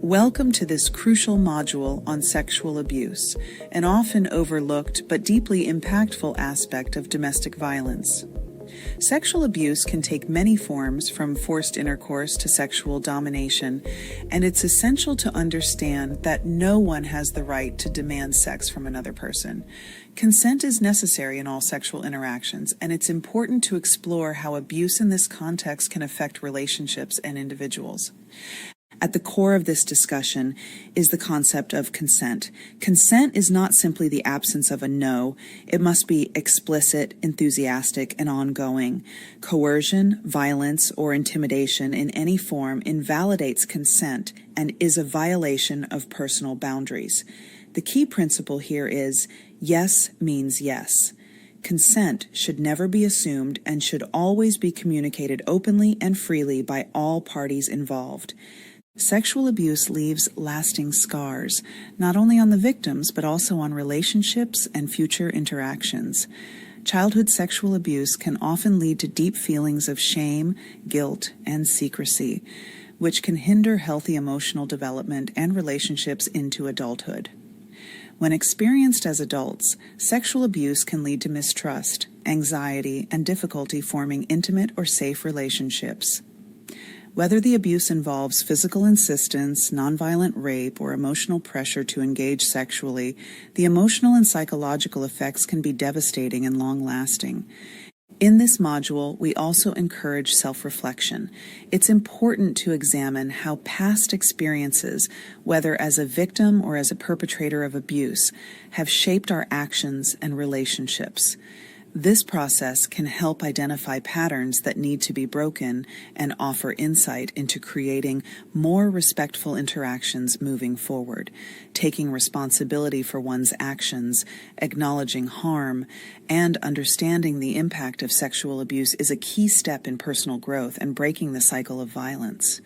Welcome to this crucial module on sexual abuse, an often overlooked but deeply impactful aspect of domestic violence. Sexual abuse can take many forms, from forced intercourse to sexual domination, and it's essential to understand that no one has the right to demand sex from another person. Consent is necessary in all sexual interactions, and it's important to explore how abuse in this context can affect relationships and individuals. At the core of this discussion is the concept of consent. Consent is not simply the absence of a no. It must be explicit, enthusiastic, and ongoing. Coercion, violence, or intimidation in any form invalidates consent and is a violation of personal boundaries. The key principle here is yes means yes. Consent should never be assumed and should always be communicated openly and freely by all parties involved. Sexual abuse leaves lasting scars, not only on the victims, but also on relationships and future interactions. Childhood sexual abuse can often lead to deep feelings of shame, guilt, and secrecy, which can hinder healthy emotional development and relationships into adulthood. When experienced as adults, sexual abuse can lead to mistrust, anxiety, and difficulty forming intimate or safe relationships. Whether the abuse involves physical insistence, nonviolent rape, or emotional pressure to engage sexually, the emotional and psychological effects can be devastating and long-lasting. In this module, we also encourage self-reflection. It's important to examine how past experiences, whether as a victim or as a perpetrator of abuse, have shaped our actions and relationships. This process can help identify patterns that need to be broken and offer insight into creating more respectful interactions moving forward. Taking responsibility for one's actions, acknowledging harm, and understanding the impact of sexual abuse is a key step in personal growth and breaking the cycle of violence.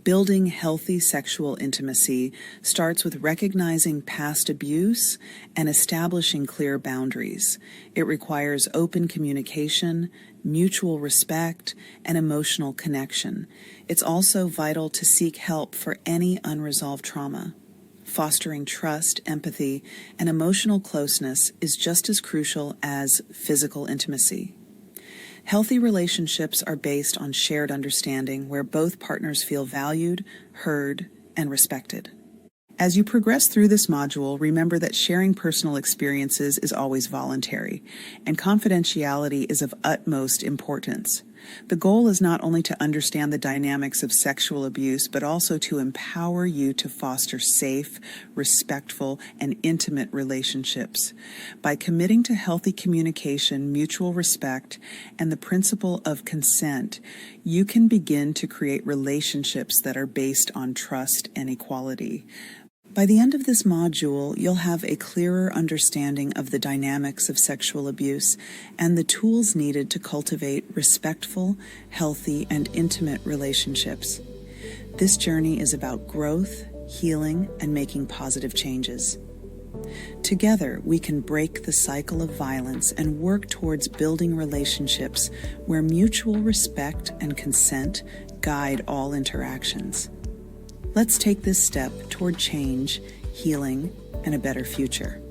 Building healthy sexual intimacy starts with recognizing past abuse and establishing clear boundaries. It requires open communication, mutual respect, and emotional connection. It's also vital to seek help for any unresolved trauma. Fostering trust, empathy, and emotional closeness is just as crucial as physical intimacy. Healthy relationships are based on shared understanding where both partners feel valued, heard, and respected. As you progress through this module, remember that sharing personal experiences is always voluntary, and confidentiality is of utmost importance. The goal is not only to understand the dynamics of sexual abuse, but also to empower you to foster safe, respectful, and intimate relationships. By committing to healthy communication, mutual respect, and the principle of consent, you can begin to create relationships that are based on trust and equality. By the end of this module, you'll have a clearer understanding of the dynamics of sexual abuse and the tools needed to cultivate respectful, healthy, and intimate relationships. This journey is about growth, healing, and making positive changes. Together, we can break the cycle of violence and work towards building relationships where mutual respect and consent guide all interactions. Let's take this step toward change, healing, and a better future.